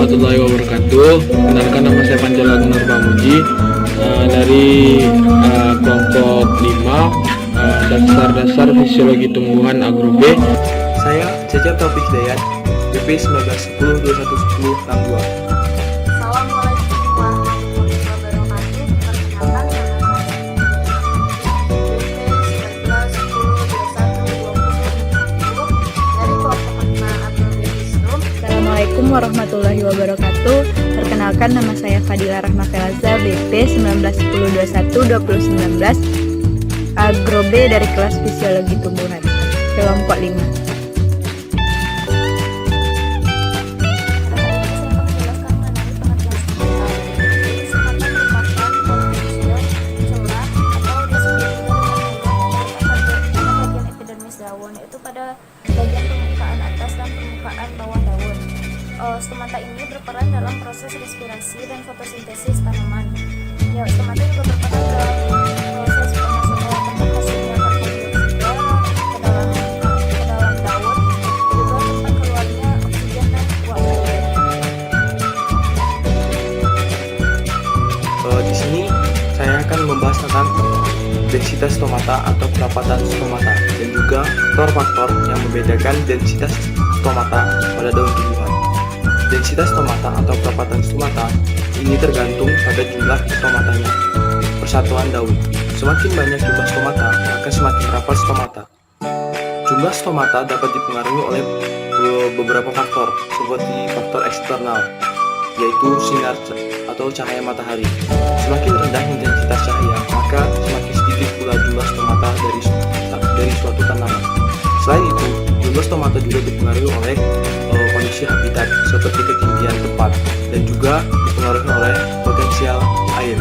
warahmatullahi wabarakatuh. Kenalkan, nama saya Pancala Gunar Pamuji dari kelompok 5 dasar fisiologi tumbuhan Agro B. Saya Cecep Taufik Hidayat, BP 1910 2110 62. Assalamualaikum warahmatullahi wabarakatuh. Perkenalkan, nama saya Fadila Rahma Felaza, BP 1910 21 Agro B dari kelas Fisiologi Tumbuhan, kelompok 5. Daun, yaitu pada bagian permukaan atas dan permukaan bawah daun. Stomata ini berperan dalam proses respirasi dan fotosintesis tanaman. Ya, stomata juga berperan dalam proses penghasilnya karbon dioksida ke dalam daun, juga tempat keluarnya oksigen dan uap air. Di sini saya akan membahas tentang densitas stomata atau perapatan stomata dan juga faktor-faktor yang membedakan densitas stomata pada daun tumbuhan. Densitas stomata atau perapatan stomata ini tergantung pada jumlah stomatanya. Persatuan daun. Semakin banyak jumlah stomata, maka semakin rapat stomata. Jumlah stomata dapat dipengaruhi oleh beberapa faktor, seperti faktor eksternal, yaitu sinar atau cahaya matahari. Semakin rendah intensitas cahaya, maka semakin sedikit pula jumlah stomata dari suatu tanaman. Selain itu, jumlah stomata juga dipengaruhi oleh kondisi habitat seperti ketinggian tempat dan juga dipengaruhi oleh potensial air.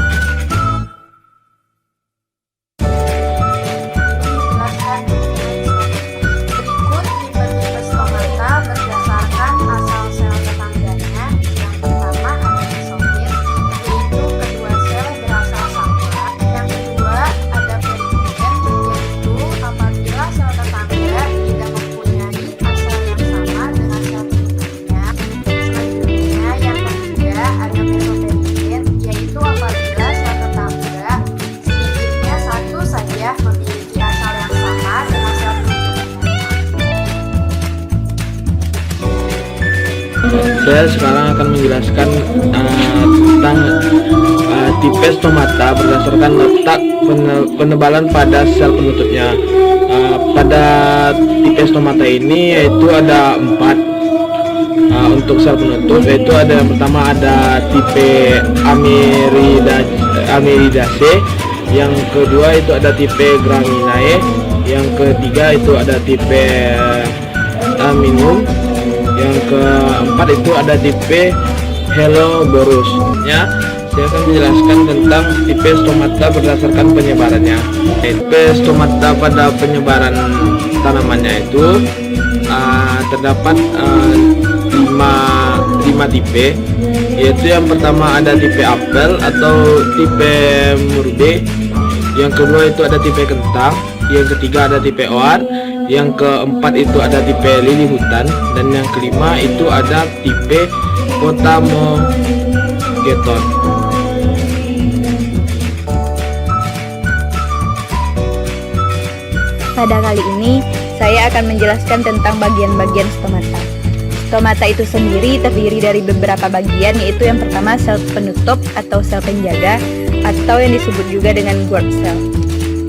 Berikut tipe-tipe stomata berdasarkan asal sel tetangganya. Yang pertama ada mesofit, yaitu kedua sel berasal sama. Yang kedua ada perigen, yaitu apabila sel tetangga tidak mempunyai asal yang sama dengan sel penutupnya. Selanjutnya yang ketiga ada mesoperigen, yaitu apabila sel tetangga sedikitnya satu saja memiliki asal yang sama dengan sel penutupnya. Saya sekarang akan menjelaskan tentang tipe stomata berdasarkan letak penebalan pada sel penutupnya. Pada tipe stomata ini yaitu ada 4 untuk sel penutup, yaitu ada yang pertama ada tipe Amiridaceae, yang kedua itu ada tipe Graminae, yang ketiga itu ada tipe Aminum, yang keempat itu ada tipe Helloborus. Ya, saya akan menjelaskan tentang tipe stomata berdasarkan penyebarannya. Tipe stomata pada penyebaran tanamannya itu terdapat 5 tipe, yaitu yang pertama ada tipe apel atau tipe murde, yang kedua itu ada tipe kentang, yang ketiga ada tipe oar, yang keempat itu ada tipe lili hutan, dan yang kelima itu ada tipe Potamogeton. Pada kali ini, saya akan menjelaskan tentang bagian-bagian stomata. Stomata itu sendiri terdiri dari beberapa bagian, yaitu yang pertama sel penutup atau sel penjaga, atau yang disebut juga dengan guard cell.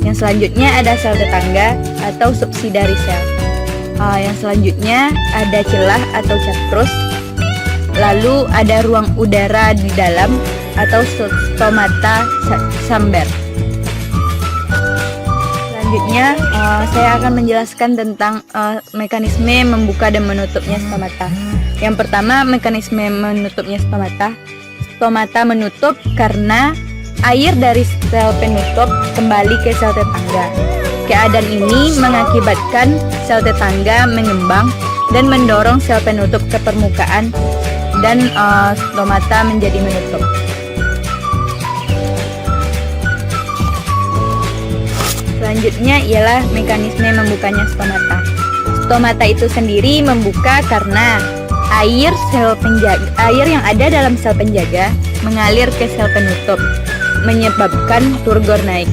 Yang selanjutnya ada sel tetangga atau subsidiary cell. Yang selanjutnya ada celah atau chakrus. Lalu ada ruang udara di dalam atau stomata chamber. Selanjutnya saya akan menjelaskan tentang mekanisme membuka dan menutupnya stomata. Yang pertama, mekanisme menutupnya stomata. Stomata menutup karena air dari sel penutup kembali ke sel tetangga. Keadaan ini mengakibatkan sel tetangga mengembang dan mendorong sel penutup ke permukaan dan stomata menjadi menutup. Selanjutnya ialah mekanisme membukanya stomata. Stomata itu sendiri membuka karena Air yang ada dalam sel penjaga mengalir ke sel penutup, menyebabkan turgor naik.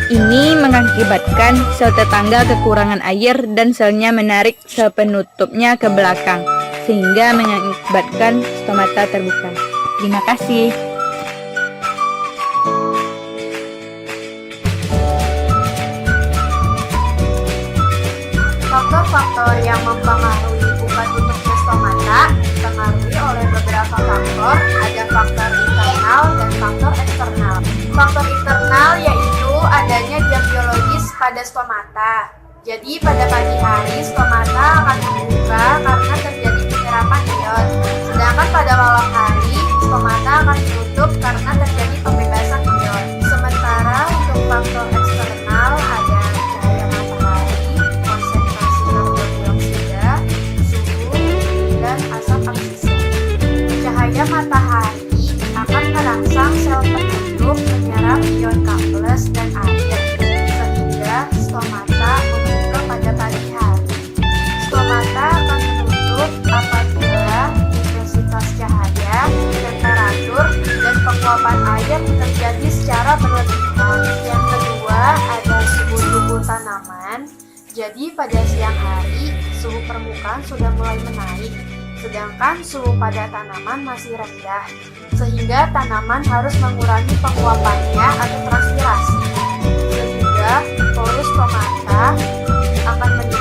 Ini mengakibatkan sel tetangga kekurangan air dan selnya menarik sel penutupnya ke belakang, sehingga mengakibatkan stomata terbuka. Terima kasih. Faktor-faktor yang mempengaruhi buka tutupnya stomata dipengaruhi oleh beberapa faktor. Ada faktor internal dan faktor eksternal. Faktor internal yaitu adanya jam biologis pada stomata. Jadi pada pagi hari stomata akan terbuka karena terjadi penyerapan ion. Sedangkan pada malam hari stomata akan ditutup karena terjadi pembebasan ion. Sementara untuk faktor eksternal ada cahaya matahari, konsentrasi karbon dioksida, suhu, dan asap aksisa. Cahaya matahari akan merangsang sel penutup menyerap ion K+ dan air, sehingga stomata membuka pada pagi hari. Stomata akan menutup apabila intensitas cahaya, temperatur, dan penguapan air terjadi secara berlebihan. Yang kedua ada suhu tubuh tanaman. Jadi pada siang hari suhu permukaan sudah mulai menaik, sedangkan suhu pada tanaman masih rendah, sehingga tanaman harus mengurangi penguapannya atau transpirasi, sehingga porus stomata akan menjadi